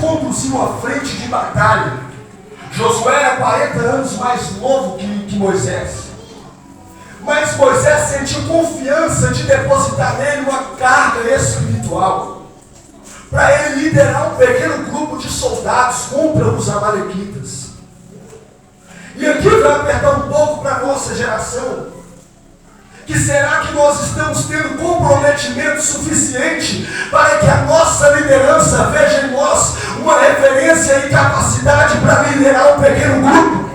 conduziu à frente de batalha. Josué era 40 anos mais novo que Moisés. Mas Moisés sentiu confiança de depositar nele uma carga espiritual, para ele liderar um pequeno grupo de soldados contra os amalequitas. E aqui vai apertar um pouco para a nossa geração. Que será que nós estamos tendo comprometimento suficiente para que a nossa liderança veja em nós uma referência e capacidade para liderar um pequeno grupo?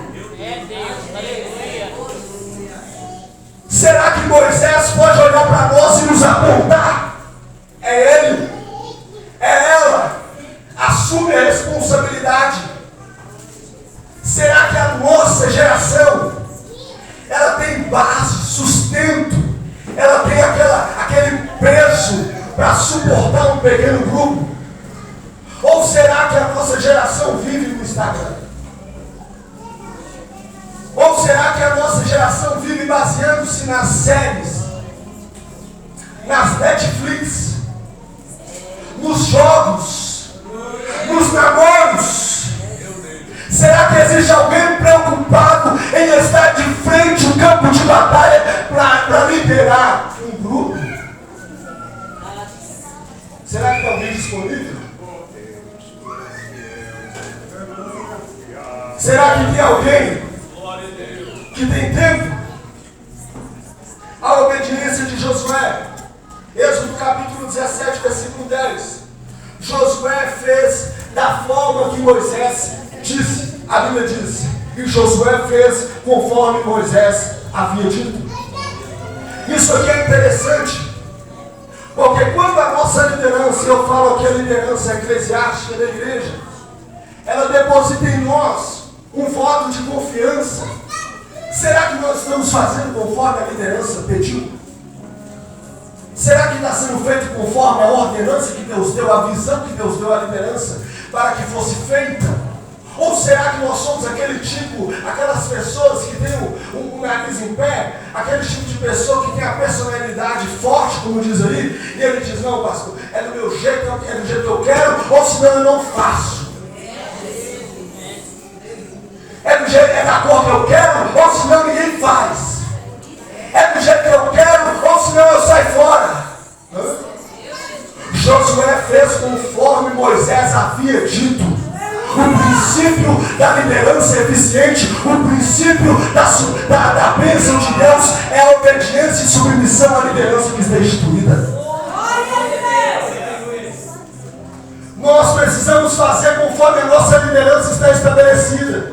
Será que Moisés pode olhar para nós e nos apontar? É ele, é ela, assume a responsabilidade. Será que a nossa geração, ela tem base, sustento, ela tem aquele peso para suportar um pequeno grupo? Ou será que a nossa geração vive no Instagram? Ou será que a nossa geração vive baseando-se nas séries, nas Netflix, nos jogos, nos namoros? Será que existe alguém preocupado em estar de frente ao campo de batalha para liderar um grupo? Será que tem alguém disponível? Será que tem alguém que tem tempo? A obediência de Josué. Êxodo capítulo 17, versículo 10. Josué fez da forma que Moisés disse. A Bíblia diz: e Josué fez conforme Moisés havia dito. Isso aqui é interessante, porque quando a nossa liderança, eu falo que a liderança eclesiástica da igreja, ela deposita em nós um voto de confiança. Será que nós estamos fazendo conforme a liderança pediu? Será que está sendo feito conforme a ordenança que Deus deu, a visão que Deus deu à liderança para que fosse feita? Ou será que nós somos aquele tipo, aquelas pessoas que têm um nariz em pé, aquele tipo de pessoa que tem a personalidade forte, como diz aí, e ele diz: não, pastor, é do meu jeito, é do jeito que eu quero, ou senão eu não faço. É do jeito, é da cor que eu quero, ou senão ninguém faz. É do jeito que eu quero, ou senão eu saio fora. Josué fez conforme Moisés havia dito. O princípio da liderança eficiente, o princípio da bênção de Deus é a obediência e submissão à liderança que está instituída. Nós precisamos fazer conforme a nossa liderança está estabelecida.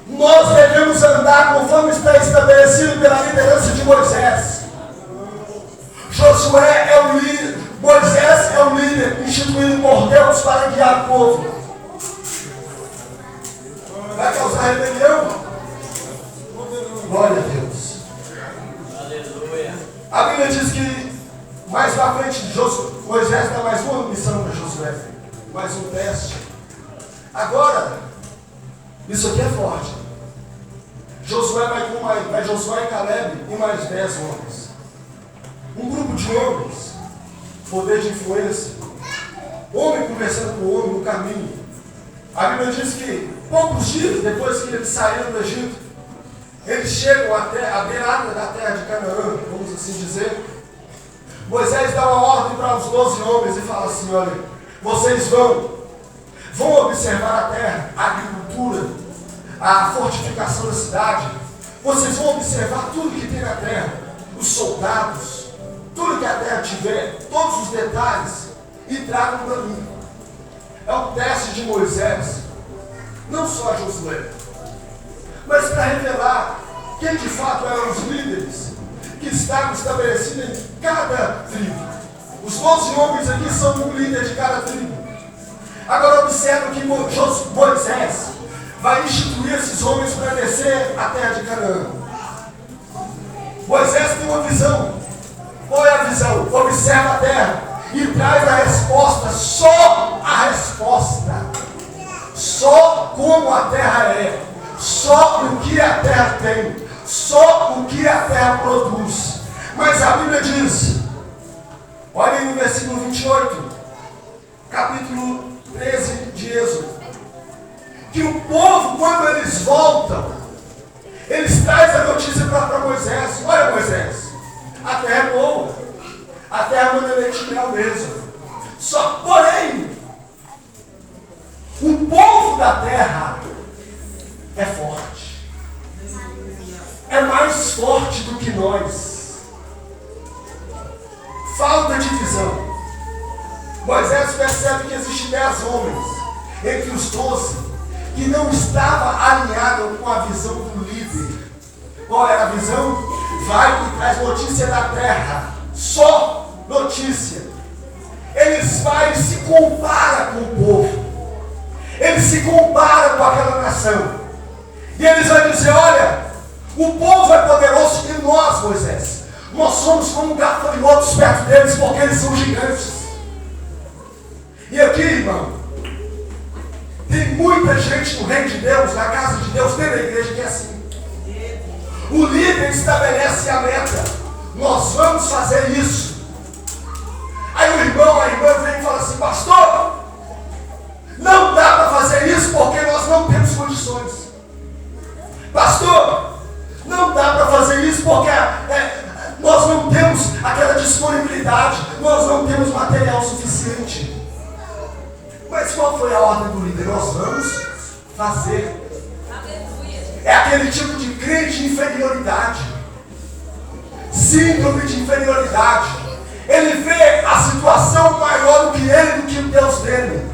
Nós devemos andar conforme está estabelecido pela liderança de Moisés. Josué é o líder, Moisés é o líder instituído por Deus para guiar o povo. Vai causar rebelião? Glória a Deus. Aleluia. A Bíblia diz que mais para frente Moisés dá mais uma missão para Josué, mais um teste. Agora, isso aqui é forte. Josué vai Josué e Caleb e mais 10 homens. Um grupo de homens, poder de influência, homem conversando com homem no caminho. A Bíblia diz que poucos dias depois que eles saíram do Egito, eles chegam até a beirada da terra de Canaã, vamos assim dizer. Moisés dá uma ordem para os 12 homens e fala assim: olha, vocês vão observar a terra, a agricultura, a fortificação da cidade. Vocês vão observar tudo que tem na terra, os soldados, tudo que a terra tiver, todos os detalhes, e tragam para mim. É o teste de Moisés, não só a Josué, mas para revelar quem de fato eram os líderes que estavam estabelecidos em cada tribo. Os 12 homens aqui são um líder de cada tribo. Agora observa que Moisés vai instituir esses homens para descer a terra de Canaã. Moisés tem uma visão. Qual é a visão? Observa a terra e traz a resposta, só a resposta. Só como a terra é, só o que a terra tem, só o que a terra produz. Mas a Bíblia diz, olha aí no versículo 28, capítulo 13 essa notícia para Moisés: olha, Moisés, a terra é boa, a terra manda leite e mel mesmo. Só porém, o povo da terra é forte, é mais forte do que nós. Falta de visão. Moisés percebe que existem 10 homens entre os 12 que não estavam alinhados com a visão do líder. Qual era a visão? Vai e traz notícia da terra, só notícia. Eles vão e se comparam com o povo, eles se comparam com aquela nação, e eles vão dizer: olha, o povo é poderoso e nós, Moisés, nós somos como gafanhotos perto deles, porque eles são gigantes. E aqui, irmão, tem muita gente no reino de Deus, na casa de Deus, dentro da igreja, que é assim. O líder estabelece a meta: nós vamos fazer isso. Aí o irmão, a irmã vem e fala assim: pastor, não dá para fazer isso porque nós não temos condições. Pastor, não dá para fazer isso porque nós não temos aquela disponibilidade, nós não temos material suficiente. Mas qual foi a ordem do líder? Nós vamos fazer. É aquele tipo de crente de inferioridade, síndrome de inferioridade. Ele vê a situação maior do que ele, do que o Deus dele.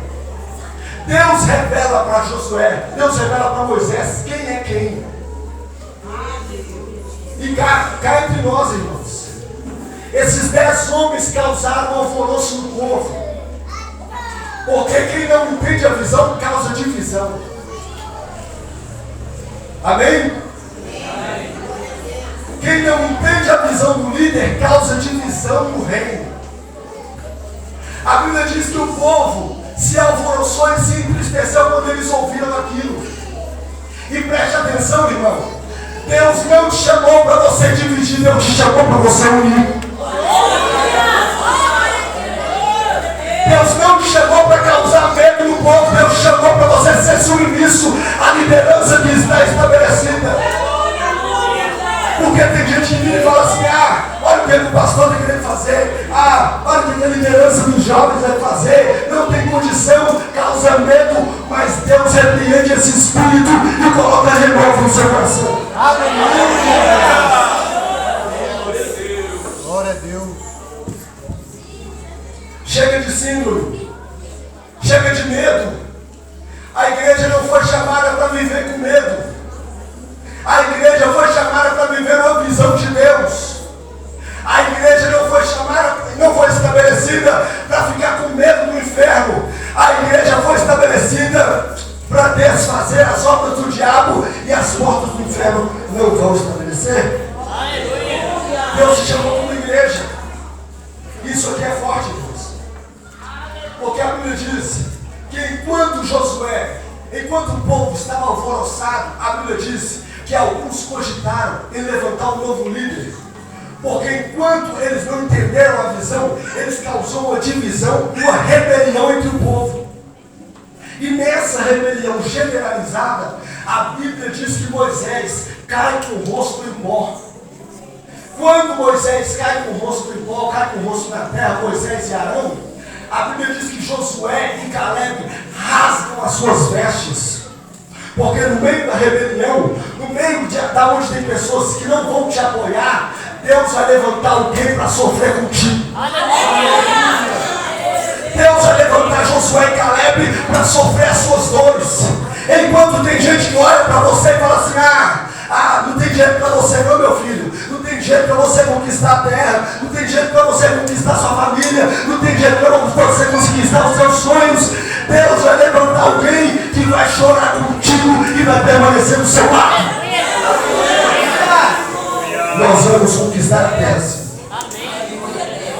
Deus revela para Josué, Deus revela para Moisés quem é quem. E cá entre nós, irmãos, esses 10 homens causaram alvoroço no povo, porque quem não entende a visão causa divisão. Amém? Quem não entende a visão do líder causa divisão no reino. A Bíblia diz que o povo se alvoroçou e se entristeceu quando eles ouviram aquilo. E preste atenção, irmão, Deus não te chamou para você dividir, Deus te chamou para você unir. Deus não te chamou para causar medo no povo, Deus te chamou para você ser submisso à liderança que está estabelecida. Porque tem gente que vira e fala assim: olha o que o pastor está querendo fazer, olha o que a liderança dos jovens vai fazer, não tem condição, causa medo, mas Deus repreende esse espírito e coloca de novo no seu coração. Aleluia! Glória a Deus. Chega de síndrome, chega de medo. A igreja não foi chamada para viver com medo. A igreja foi chamada para viver uma visão de Deus. A igreja não foi chamada, não foi estabelecida para ficar com medo do inferno. A igreja foi estabelecida para desfazer as obras do diabo, e as portas do inferno não vão estabelecer. Deus te chamou como igreja. Isso aqui é forte, Deus. Porque a Bíblia diz que enquanto o povo estava alvoroçado, a Bíblia diz que alguns cogitaram em levantar um novo líder, porque enquanto eles não entenderam a visão, eles causaram uma divisão, uma rebelião entre o povo. E nessa rebelião generalizada, a Bíblia diz que Moisés cai com o rosto em pó. Quando Moisés cai com o rosto em pó, cai com o rosto na terra, Moisés e Arão, a Bíblia diz que Josué e Caleb rasgam as suas vestes. Porque no meio da rebelião, no meio da onde tem pessoas que não vão te apoiar, Deus vai levantar alguém para sofrer contigo. Deus vai levantar Josué e Caleb para sofrer as suas dores. Enquanto tem gente que olha para você e fala assim: não tem jeito para você não, meu filho. Não tem jeito para você conquistar a terra. Não tem jeito para você conquistar sua família. Não tem jeito para você conquistar os seus sonhos. Deus vai levantar alguém que vai chorar contigo e vai permanecer no seu lado. Nós vamos conquistar a terra.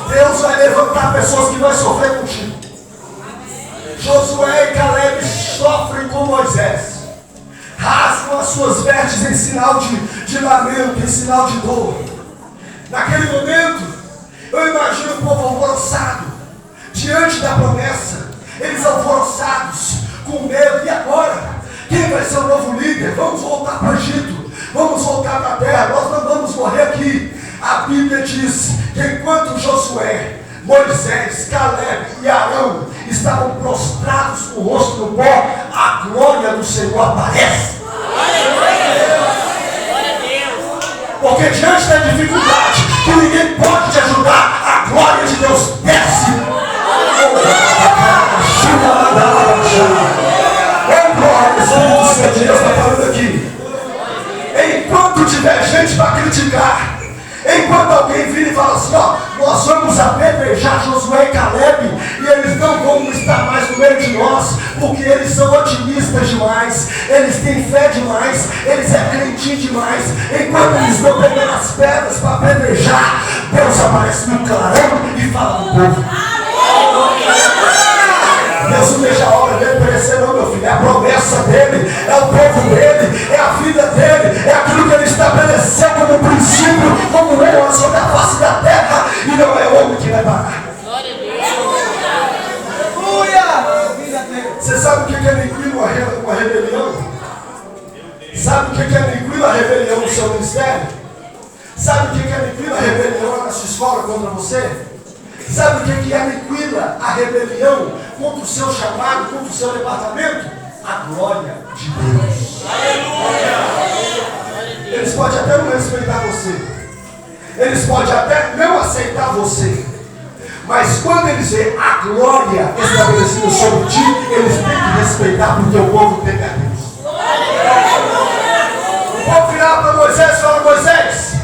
Deus vai levantar pessoas que vão sofrer contigo. Josué e Caleb sofrem com Moisés. Rasgam as suas vestes em sinal de lamento, em sinal de dor. Naquele momento, eu imagino o povo alvoroçado diante da promessa. Eles alvoroçados, com medo. E agora? Quem vai ser o novo líder? Vamos voltar para o Egito. vamos voltar para a terra, nós não vamos morrer aqui. A Bíblia diz que enquanto Josué, Moisés, Caleb e Arão estavam prostrados com o rosto no pó, a glória do Senhor aparece. Porque diante da dificuldade que ninguém pode te ajudar, a glória de Deus desce. Oh glória, Espírito Santo de Deus está falando aqui. Enquanto tiver gente para criticar, enquanto alguém vira e fala assim, ó, nós vamos apedrejar Josué e Caleb, e eles não vão estar mais no meio de nós, porque eles são otimistas demais, eles têm fé demais, eles é crente demais. Enquanto eles estão pegando as pedras para apedrejar, Deus aparece no clarão e fala com o povo. Deus não deixa a obra dele perecer não, meu filho. É a promessa dele, é o povo dele, é a vida dele, é aquilo que ele estabeleceu como princípio, como lei sobre a face da terra, e não é homem que vai parar. Glória a Deus. Você sabe o que aniquila uma rebelião? Sabe o que aniquila a rebelião no seu ministério? Sabe o que aniquila a rebelião na sua escola contra você? Sabe o que aniquila a rebelião contra o seu chamado, contra o seu departamento? A glória de Deus. Eles podem até não respeitar você, eles podem até não aceitar você, mas quando eles veem a glória estabelecida sobre ti, eles têm que respeitar, porque o povo tem a Deus. O povo virava para Moisés e fala: Moisés,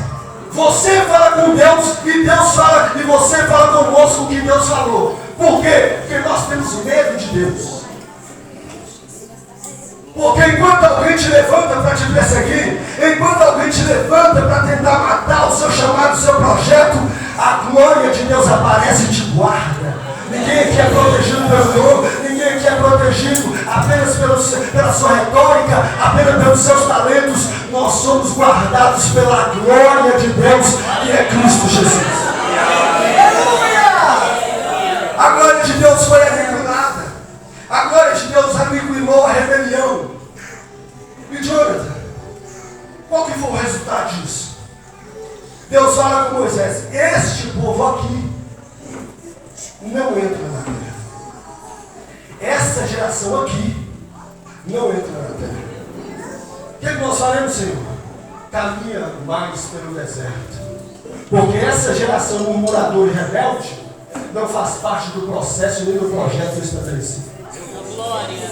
você fala com Deus e Deus fala, e você fala conosco o que Deus falou. Por quê? Porque nós temos medo de Deus. Porque enquanto alguém te levanta para te perseguir, enquanto alguém te levanta para tentar matar o seu chamado, o seu projeto, a glória de Deus aparece e te guarda. Ninguém aqui é protegido pelo Senhor, ninguém aqui é protegido apenas pela sua retórica, apenas pelos seus talentos. Nós somos guardados pela glória de Deus, que é Cristo Jesus. A glória de Deus foi aniquilada. A glória de Deus aniquilou a rebelião. E Jonathan, qual que foi o resultado disso? Deus fala com Moisés: este povo aqui não entra na terra. Essa geração aqui não entra na terra. O que nós faremos, Senhor? Caminha mais pelo deserto. Porque essa geração murmuradora e rebelde não faz parte do processo nem do projeto estabelecido. Glória.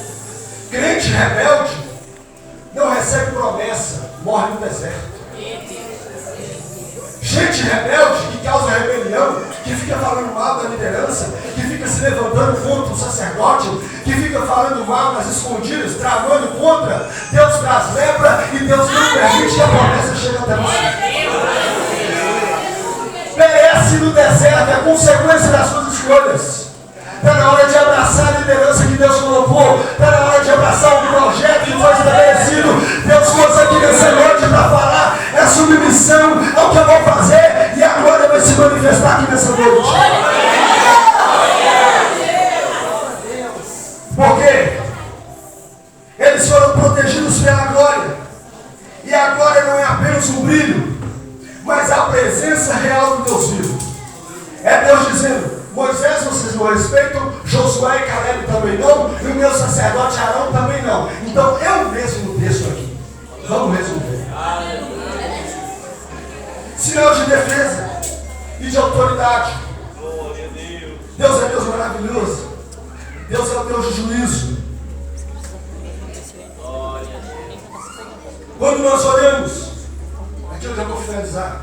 Crente rebelde não recebe promessa, morre no deserto. Gente rebelde que causa rebelião, que fica falando mal da liderança, que fica se levantando contra o sacerdote, que fica falando mal nas escondidas, tramando contra, Deus traz lepra e Deus não permite que a promessa chegue até você. Perece no deserto, é consequência das suas escolhas. Está na hora de abraçar a liderança que Deus colocou. Está na hora de abraçar o projeto que foi estabelecido. Deus trouxe aqui nessa noite para falar. É submissão ao que eu vou fazer. E a glória vai se manifestar aqui nessa noite. Porque eles foram protegidos pela glória. E a glória não é apenas um brilho, mas a presença real do Deus vivo. É Deus dizendo: Moisés, vocês não respeitam, Josué e Caleb também não, e o meu sacerdote Arão também não. Então eu mesmo texto aqui. Vamos resolver. Sinal de defesa e de autoridade. Deus é Deus maravilhoso. Deus é o Deus de juízo. Quando nós olhamos, aqui eu já vou finalizar,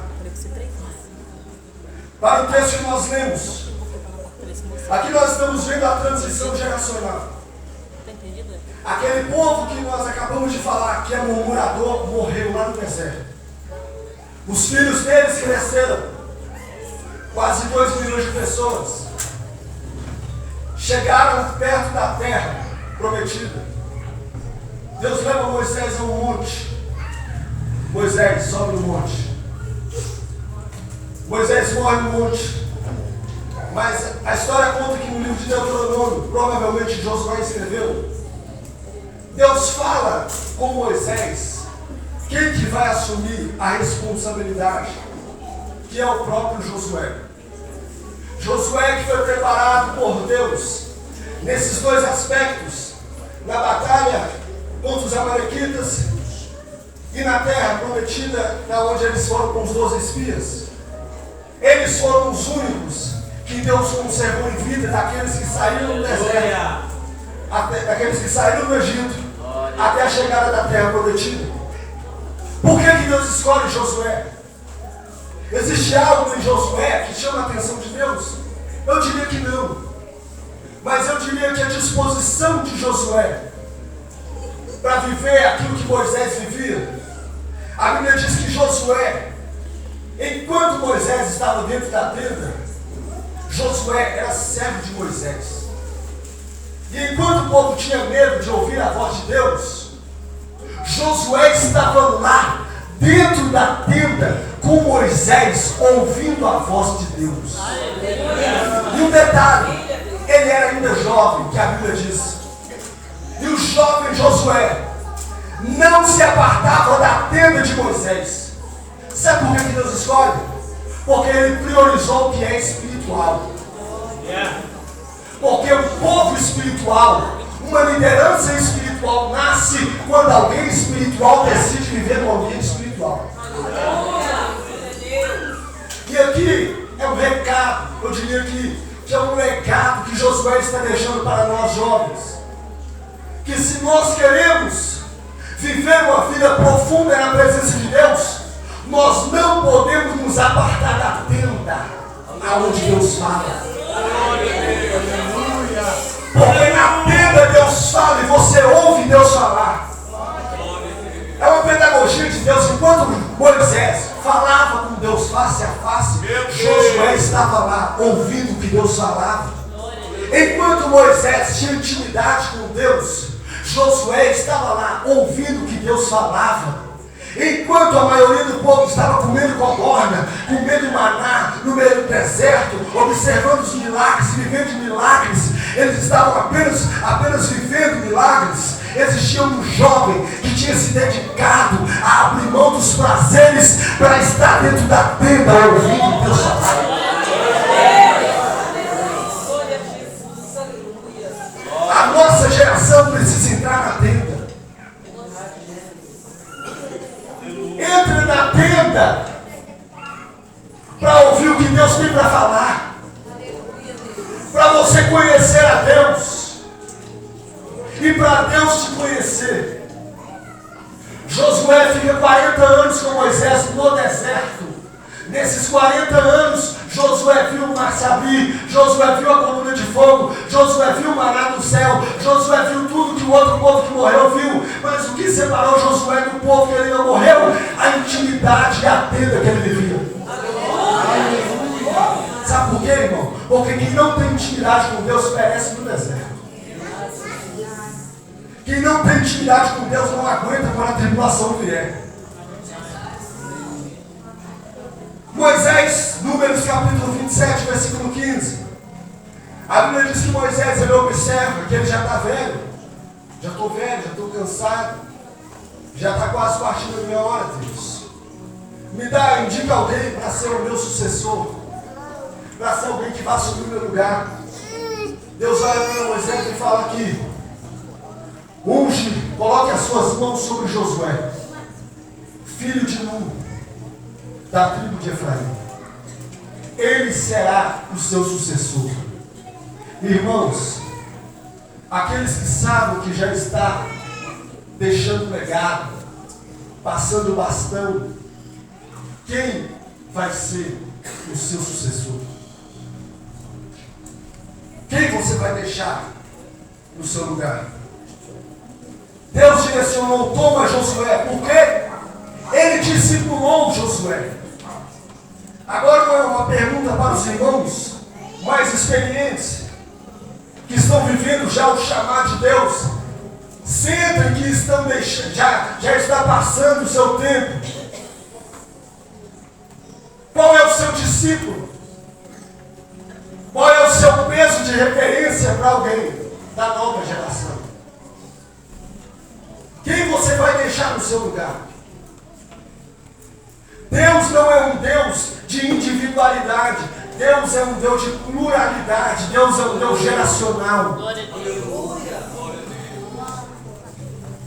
para o texto que nós lemos, aqui nós estamos vendo a transição geracional. Aquele povo que nós acabamos de falar, que é murmurador, morreu lá no deserto. Os filhos deles cresceram, quase 2 milhões de pessoas. Chegaram perto da terra prometida. Deus leva Moisés a um monte. Moisés sobe no monte. Moisés morre no monte. Mas a história conta que no livro de Deuteronômio, provavelmente Josué escreveu, Deus fala com Moisés quem que vai assumir a responsabilidade? Que é o próprio Josué. Josué que foi preparado por Deus nesses dois aspectos, na batalha contra os amalequitas e na terra prometida, na onde eles foram com os 12 espias. Eles foram os únicos que Deus conservou em vida daqueles que saíram do deserto, daqueles que saíram do Egito, até a chegada da terra prometida. Por que Deus escolhe Josué? Existe algo em Josué que chama a atenção de Deus? Eu diria que não. Mas eu diria que a disposição de Josué para viver aquilo que Moisés vivia. A Bíblia diz que Josué, enquanto Moisés estava dentro da tenda, Josué era servo de Moisés. E enquanto o povo tinha medo de ouvir a voz de Deus, Josué estava lá, dentro da tenda, com Moisés, ouvindo a voz de Deus. E um detalhe, ele era ainda jovem, que a Bíblia diz. E o jovem Josué não se apartava da tenda de Moisés. Sabe por que Deus escolhe? Porque ele priorizou o que é espiritual. Porque o povo espiritual, uma liderança espiritual nasce quando alguém espiritual decide viver no ambiente espiritual. E aqui é um recado, eu diria que é um legado que Josué está deixando para nós jovens. Que se nós queremos viver uma vida profunda na presença de Deus, nós não podemos nos apartar da tenda aonde Deus fala. Porque na tenda Deus fala e você ouve Deus falar. É uma pedagogia de Deus. Enquanto Moisés falava com Deus face a face, Josué estava lá ouvindo o que Deus falava. Enquanto Moisés tinha intimidade com Deus, Josué estava lá ouvindo o que Deus falava. Enquanto a maioria do povo estava comendo codorna, comendo maná no meio do deserto, observando os milagres, vivendo milagres, eles estavam apenas vivendo milagres. Existia um jovem que tinha se dedicado a abrir mão dos prazeres para estar dentro da tenda ouvindo Deus falar. A nossa geração precisa entrar na tenda. Entre na tenda para ouvir o que Deus tem para falar, para você conhecer a Deus e para Deus te conhecer. Josué fica 40 anos com Moisés no deserto. Nesses 40 anos, Josué viu o mar se abrir, Josué viu a coluna de fogo, Josué viu o maná do céu, Josué viu tudo que o outro povo que morreu viu. Mas o que separou Josué do povo que ele não morreu? A intimidade e a tenda que ele vivia. Sabe por quê, irmão? Porque quem não tem intimidade com Deus perece no deserto. Quem não tem intimidade com Deus não aguenta quando a tribulação vier. Moisés, Números capítulo 27, versículo 15. A Bíblia diz que Moisés, ele observa que ele já está velho. Já estou velho, já estou cansado. Já está quase partindo a minha hora, Deus. Indica alguém para ser o meu sucessor. Para ser alguém que vá assumir o meu lugar. Deus olha para Moisés e fala aqui: unge, coloque as suas mãos sobre Josué, filho de Nun, da tribo de Efraim. Ele será o seu sucessor. Irmãos, aqueles que sabem que já está deixando legado, passando o bastão, quem vai ser o seu sucessor? Quem você vai deixar no seu lugar? Deus direcionou, toma Josué, por quê? Ele discipulou Josué. Agora uma pergunta para os irmãos mais experientes, que estão vivendo já o chamado de Deus. Sentem que estão deixando, já está passando o seu tempo. Qual é o seu discípulo? Qual é o seu peso de referência para alguém da nova geração? Quem você vai deixar no seu lugar? Deus não é um Deus de individualidade. Deus é um Deus de pluralidade. Deus é um Deus geracional.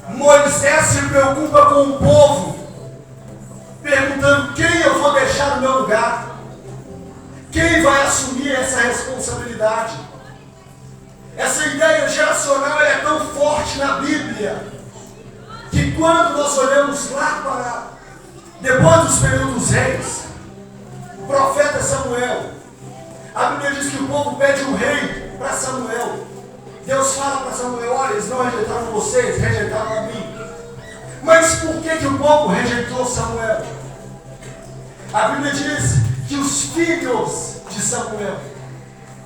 Moisés se preocupa com o povo, perguntando quem eu vou deixar no meu lugar. Quem vai assumir essa responsabilidade? Essa ideia geracional é tão forte na Bíblia, que quando nós olhamos lá para depois dos períodos reis, o profeta Samuel, a Bíblia diz que o povo pede um rei para Samuel. Deus fala para Samuel: olha, eles não rejeitaram vocês, rejeitaram a mim. Mas por que o povo rejeitou Samuel? A Bíblia diz que os filhos de Samuel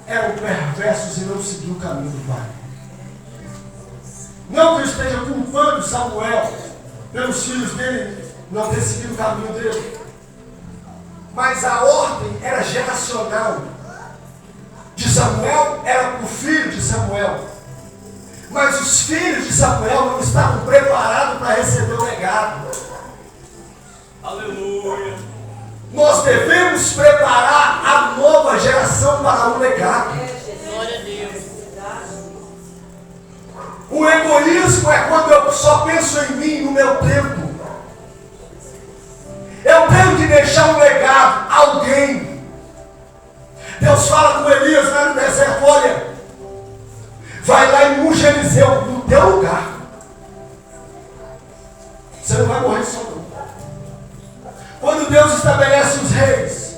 eram perversos e não seguiam o caminho do pai. Não que eu esteja culpando Samuel pelos filhos dele não ter seguido o caminho dele, mas a ordem era geracional. De Samuel era para o filho de Samuel, mas os filhos de Samuel não estavam preparados para receber o legado. Aleluia. Nós devemos preparar a nova geração para o legado. Glória a Deus. O egoísmo é quando eu só penso em mim, no meu tempo. Eu tenho que deixar um legado a alguém. Deus fala com Elias lá no deserto: olha, vai lá e unge Eliseu no teu lugar. Você não vai morrer só não. Quando Deus estabelece os reis,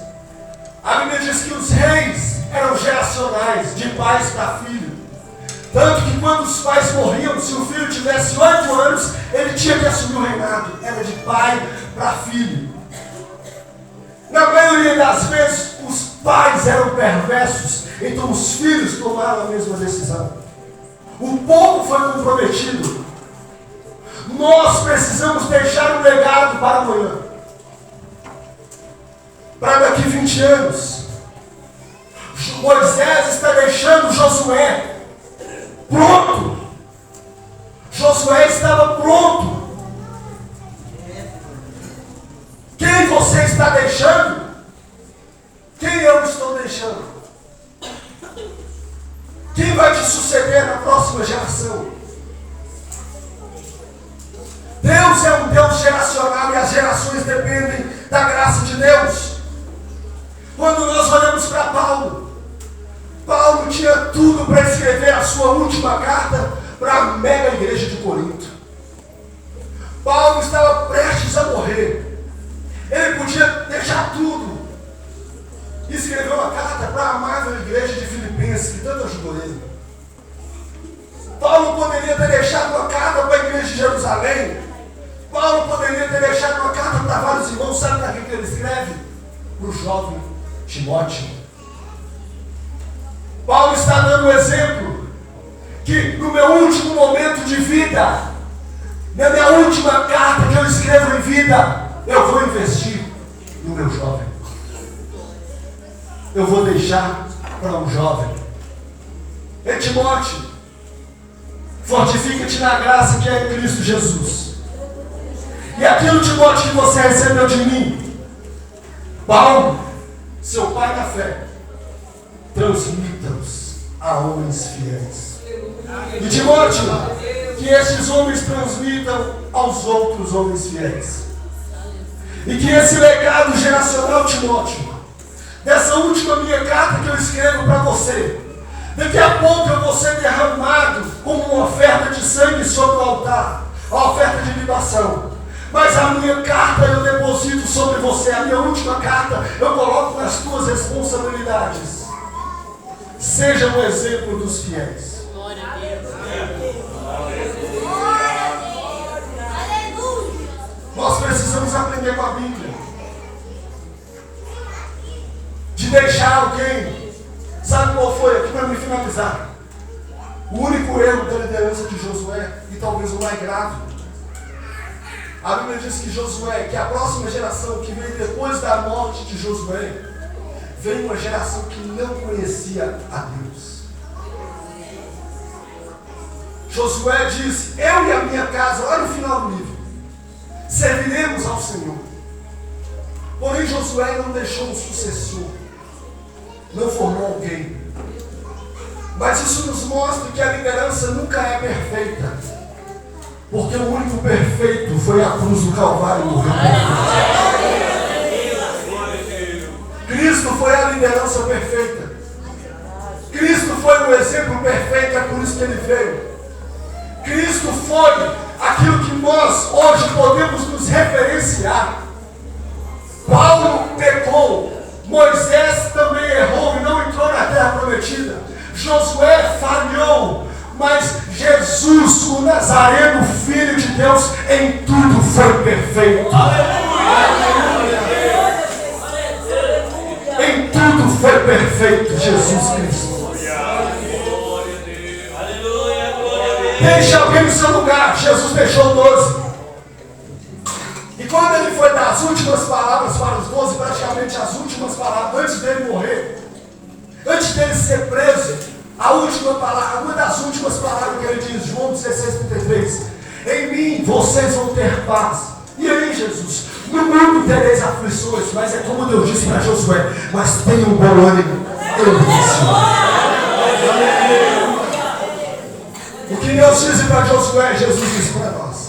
a Bíblia diz que os reis eram geracionais, de pais para filho. Tanto que quando os pais morriam, se o filho tivesse 8 anos, ele tinha que assumir o reinado. Era de pai para filho. Na maioria das vezes, os pais eram perversos, então os filhos tomaram a mesma decisão. O povo foi comprometido. Nós precisamos deixar um legado para amanhã. Para daqui 20 anos. Moisés está deixando Josué pronto. Josué estava pronto. Quem você está deixando? Quem eu estou deixando? Quem vai te suceder na próxima geração? Deus é um Deus geracional e as gerações dependem da graça de Deus. Quando nós olhamos para Paulo, Paulo tinha tudo para escrever a sua última carta para a mega igreja de Corinto. Paulo estava prestes a morrer. Ele podia deixar tudo e escrever uma carta para a amável igreja de Filipenses, que tanto ajudou ele. Paulo poderia ter deixado uma carta para a igreja de Jerusalém. Paulo poderia ter deixado uma carta para vários irmãos. Sabe para quem ele escreve? Para o jovem Timóteo. Paulo está dando um exemplo que no meu último momento de vida, na minha última carta que eu escrevo em vida, eu vou investir no meu jovem. Eu vou deixar para um jovem. Ei, Timóteo, fortifica-te na graça que é em Cristo Jesus. E aquilo, Timóteo, que você recebeu de mim, Paulo, seu pai na fé, transmita-os a homens fiéis. E Timóteo, que estes homens transmitam aos outros homens fiéis. E que esse legado geracional, Timóteo, dessa última minha carta que eu escrevo para você, daqui a pouco eu vou ser derramado como uma oferta de sangue sobre o altar, a oferta de libação. Mas a minha carta eu deposito sobre você, a minha última carta eu coloco nas tuas responsabilidades. Seja um exemplo dos fiéis. Glória a Deus. Nós precisamos aprender com a Bíblia. De deixar alguém. Sabe qual foi? Aqui para me finalizar. O único erro da liderança de Josué, e talvez o mais grave. A Bíblia diz que Josué, que a próxima geração que veio depois da morte de Josué, veio uma geração que não conhecia a Deus. Josué diz: eu e a minha casa, olha no final do livro, serviremos ao Senhor. Porém, Josué não deixou um sucessor, não formou alguém. Mas isso nos mostra que a liderança nunca é perfeita, porque o único perfeito foi a cruz do Calvário e morreu. Cristo foi a liderança perfeita. Cristo foi o exemplo perfeito, é por isso que ele veio. Cristo foi aquilo que nós hoje podemos nos referenciar. Paulo pecou, Moisés também errou e não entrou na terra prometida. Josué falhou, mas Jesus, o Nazareno, Filho de Deus, em tudo foi perfeito. Em tudo foi perfeito, Jesus Cristo. Deixe alguém no seu lugar. Jesus deixou 12. E quando ele foi dar as últimas palavras para os 12, praticamente as últimas palavras, antes dele morrer, antes dele ser preso, a última palavra, uma das últimas palavras que ele diz, João 16:33, em mim vocês vão ter paz. E aí, Jesus, no mundo tereis aflições, mas é como Deus disse para Josué, mas tenham bom ânimo, eu venci. O que Deus disse para Josué, Jesus disse para nós.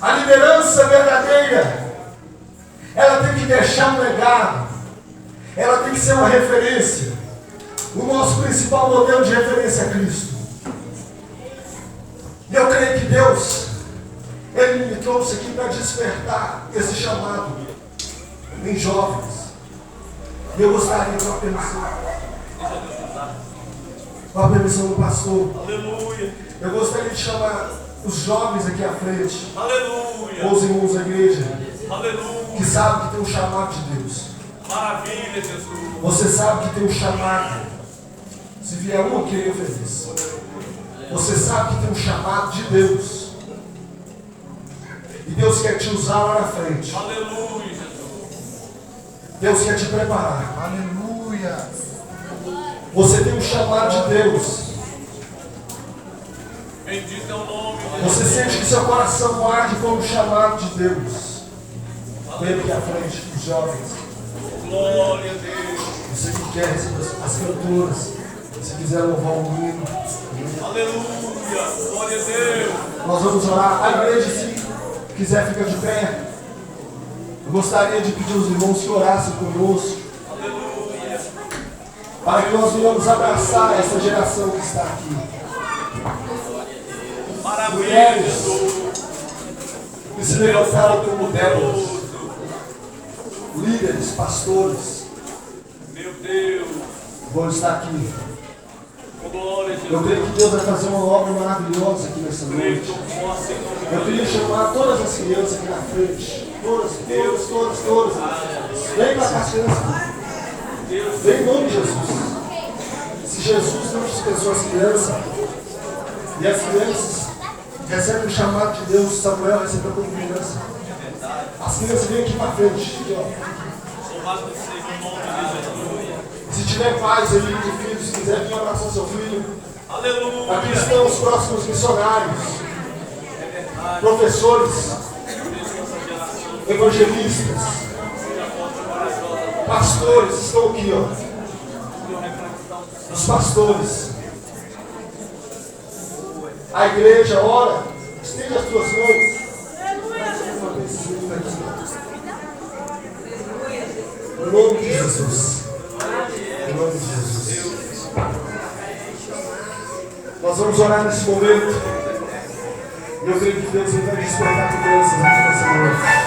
A liderança verdadeira, ela tem que deixar um legado, ela tem que ser uma referência. O nosso principal modelo de referência é Cristo. E eu creio que Deus, Ele me trouxe aqui para despertar esse chamado em jovens. E eu gostaria de com a permissão do pastor. Aleluia. Eu gostaria de chamar os jovens aqui à frente. Aleluia. Ou os irmãos da igreja. Aleluia. Que sabem que tem um chamado de Deus. Maravilha, Jesus. Você sabe que tem um chamado. Se vier um aqui, eu feliz. Você sabe que tem um chamado de Deus. E Deus quer te usar lá na frente. Aleluia, Jesus. Deus quer te preparar. Aleluia. Você tem um chamado de Deus. Bendito é o nome de Você Jesus. sente que seu coração arde com o chamado de Deus. Vem aqui à frente, os jovens. Glória a Deus. Você que quer as cantoras, se quiser louvar o hino. Aleluia. Glória a Deus. Nós vamos orar. A igreja, se quiser, fica de pé. Eu gostaria de pedir aos irmãos que orassem conosco, Aleluia. para que nós venhamos abraçar essa geração que está aqui. Maravilha, Mulheres Jesus. que se levantaram como modelos, líderes, pastores, Meu Deus. vão estar aqui. Glória a Eu Jesus. creio que Deus vai fazer uma obra maravilhosa aqui nessa noite. Nossa, em nome de Eu queria chamar todas as crianças aqui na frente. Todas. Vem para cá, as crianças. Vem em nome de Jesus. Se Jesus não dispensou as crianças, e as crianças recebem o chamado de Deus, Samuel recebeu como criança. As crianças vêm aqui para frente. Aqui, ó. Louvado seja o nome de Jesus. Se tiver pais aí de filhos, se quiser vir abraçar seu filho. Aleluia. Aqui estão os próximos missionários, professores, evangelistas, pastores estão aqui, ó. Os pastores. A igreja ora, estende as tuas mãos. Em nome de Jesus. Em nome de Jesus. Nós vamos orar nesse momento. E eu creio que Deus vai despertar crianças aqui nessa noite.